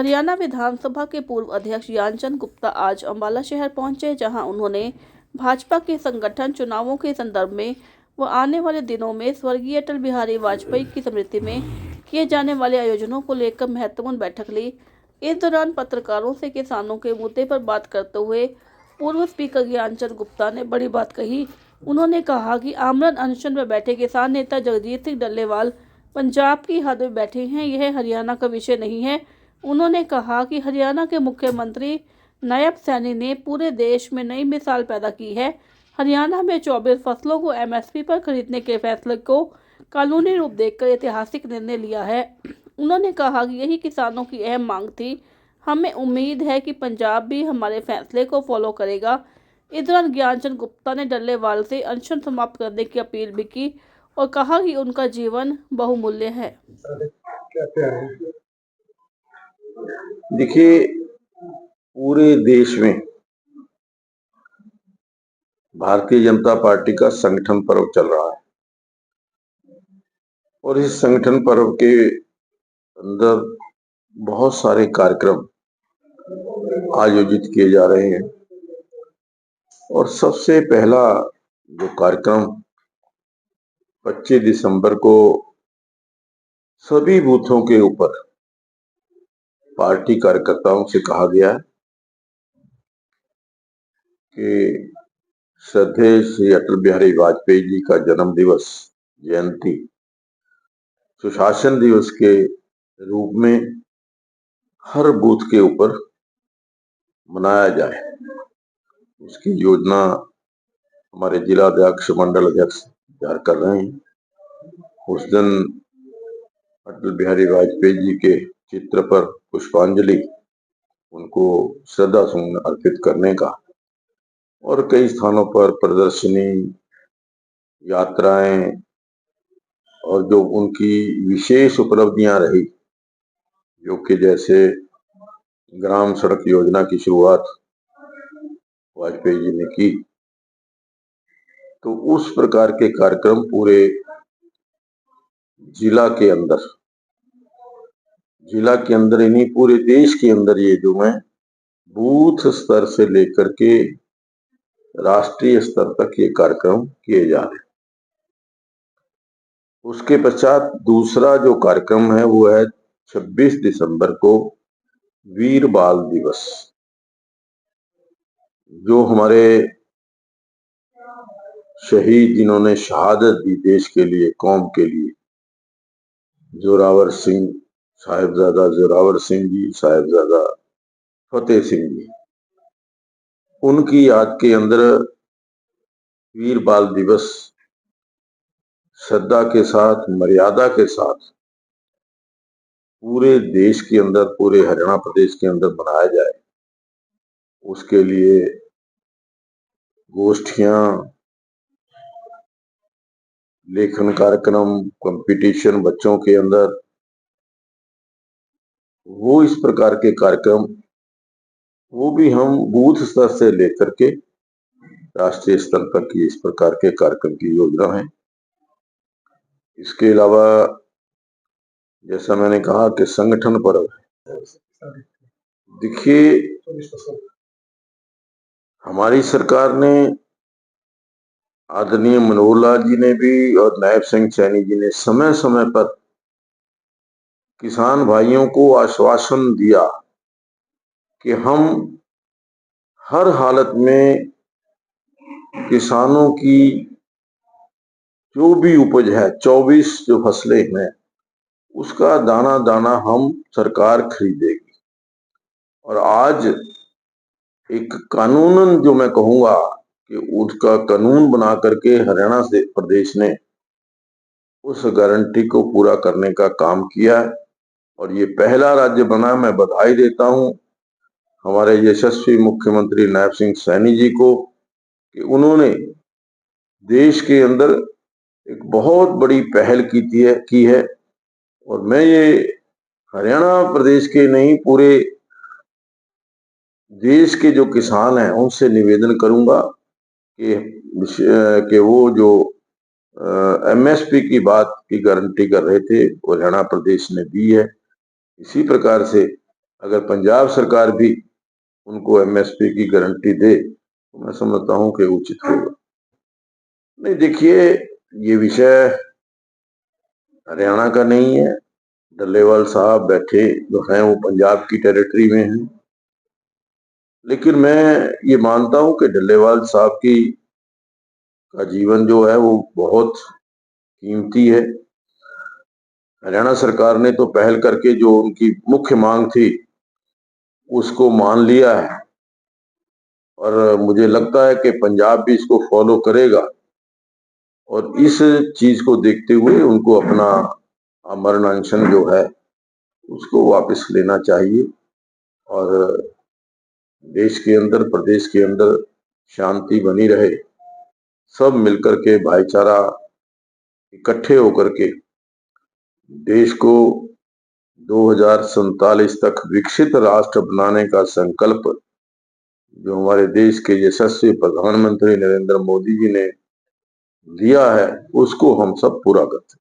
हरियाणा विधानसभा के पूर्व अध्यक्ष ज्ञानचंद गुप्ता आज अंबाला शहर पहुंचे, जहां उन्होंने भाजपा के संगठन चुनावों के संदर्भ में व आने वाले दिनों में स्वर्गीय अटल बिहारी वाजपेयी की स्मृति में किए जाने वाले आयोजनों को लेकर महत्वपूर्ण बैठक ली। इस दौरान पत्रकारों से किसानों के मुद्दे पर बात करते हुए पूर्व स्पीकर ज्ञानचंद गुप्ता ने बड़ी बात कही। उन्होंने कहा कि आमरण अनशन में बैठे किसान नेता जगजीत सिंह डल्लेवाल पंजाब की हद में बैठे हैं, यह हरियाणा का विषय नहीं है। उन्होंने कहा कि हरियाणा के मुख्यमंत्री नायब सैनी ने पूरे देश में नई मिसाल पैदा की है। हरियाणा में 24 फसलों को एमएसपी पर खरीदने के फैसले को कानूनी रूप देकर ऐतिहासिक निर्णय लिया है। उन्होंने कहा कि यही किसानों की अहम मांग थी। हमें उम्मीद है कि पंजाब भी हमारे फैसले को फॉलो करेगा। इस दौरान ज्ञानचंद गुप्ता ने डल्लेवाल से अनशन समाप्त करने की अपील भी की और कहा कि उनका जीवन बहुमूल्य है। देखिए, पूरे देश में भारतीय जनता पार्टी का संगठन पर्व चल रहा है और इस संगठन पर्व के अंदर बहुत सारे कार्यक्रम आयोजित किए जा रहे हैं और सबसे पहला जो कार्यक्रम 25 दिसंबर को सभी बूथों के ऊपर पार्टी कार्यकर्ताओं से कहा गया है कि श्रद्धेय श्री अटल बिहारी वाजपेयी जी का जन्म दिवस जयंती सुशासन दिवस के रूप में हर बूथ के ऊपर मनाया जाए। उसकी योजना हमारे जिला अध्यक्ष मंडल अध्यक्ष तैयार कर रहे हैं। उस दिन अटल बिहारी वाजपेयी जी के चित्र पर पुष्पांजलि, उनको श्रद्धा सुमन अर्पित करने का और कई स्थानों पर प्रदर्शनी, यात्राएं और जो उनकी विशेष उपलब्धियां रही, जो कि जैसे ग्राम सड़क योजना की शुरुआत वाजपेयी जी ने की, तो उस प्रकार के कार्यक्रम पूरे जिला के अंदर इन्हीं पूरे देश के अंदर ये जो है बूथ स्तर से लेकर के राष्ट्रीय स्तर तक ये कार्यक्रम किए जा रहे हैं। उसके पश्चात दूसरा जो कार्यक्रम है वो है 26 दिसंबर को वीर बाल दिवस, जो हमारे शहीद जिन्होंने शहादत दी देश के लिए, कौम के लिए, जोरावर सिंह, साहिबजादा जोरावर सिंह जी, साहिबजादा फतेह सिंह जी, उनकी याद के अंदर वीर बाल दिवस श्रद्धा के साथ, मर्यादा के साथ पूरे देश के अंदर, पूरे हरियाणा प्रदेश के अंदर मनाया जाए। उसके लिए गोष्ठियां, लेखन कार्यक्रम, कंपटीशन बच्चों के अंदर, वो इस प्रकार के कार्यक्रम वो भी हम बूथ स्तर से लेकर के राष्ट्रीय स्तर तक की इस प्रकार के कार्यक्रम की योजना है। इसके अलावा जैसा मैंने कहा कि संगठन पर्व है। देखिए, हमारी सरकार ने, आदरणीय मनोहर लाल जी ने भी और नायब सिंह सैनी जी ने समय समय पर किसान भाइयों को आश्वासन दिया कि हम हर हालत में किसानों की जो भी उपज है, 24 जो फसलें हैं, उसका दाना दाना हम सरकार खरीदेगी। और आज एक कानूनन जो मैं कहूंगा कि उसका कानून बना करके हरियाणा से प्रदेश ने उस गारंटी को पूरा करने का काम किया है और ये पहला राज्य बना। मैं बधाई देता हूं हमारे यशस्वी मुख्यमंत्री नायब सिंह सैनी जी को कि उन्होंने देश के अंदर एक बहुत बड़ी पहल की है और मैं ये हरियाणा प्रदेश के नहीं, पूरे देश के जो किसान हैं उनसे निवेदन करूंगा कि वो जो एमएसपी की बात की गारंटी कर रहे थे वो हरियाणा प्रदेश ने दी है। इसी प्रकार से अगर पंजाब सरकार भी उनको एमएसपी की गारंटी दे तो मैं समझता हूं कि उचित होगा। नहीं, देखिए, ये विषय हरियाणा का नहीं है। डल्लेवाल साहब बैठे जो हैं वो पंजाब की टेरिटरी में हैं, लेकिन मैं ये मानता हूं कि डल्लेवाल साहब की का जीवन जो है वो बहुत कीमती है। हरियाणा सरकार ने तो पहल करके जो उनकी मुख्य मांग थी उसको मान लिया है, और मुझे लगता है कि पंजाब भी इसको फॉलो करेगा, और इस चीज को देखते हुए उनको अपना मरण अनशन जो है उसको वापस लेना चाहिए, और देश के अंदर, प्रदेश के अंदर शांति बनी रहे। सब मिलकर के भाईचारा इकट्ठे होकर के देश को 2047 तक विकसित राष्ट्र बनाने का संकल्प जो हमारे देश के यशस्वी प्रधानमंत्री नरेंद्र मोदी जी ने लिया है उसको हम सब पूरा करते हैं।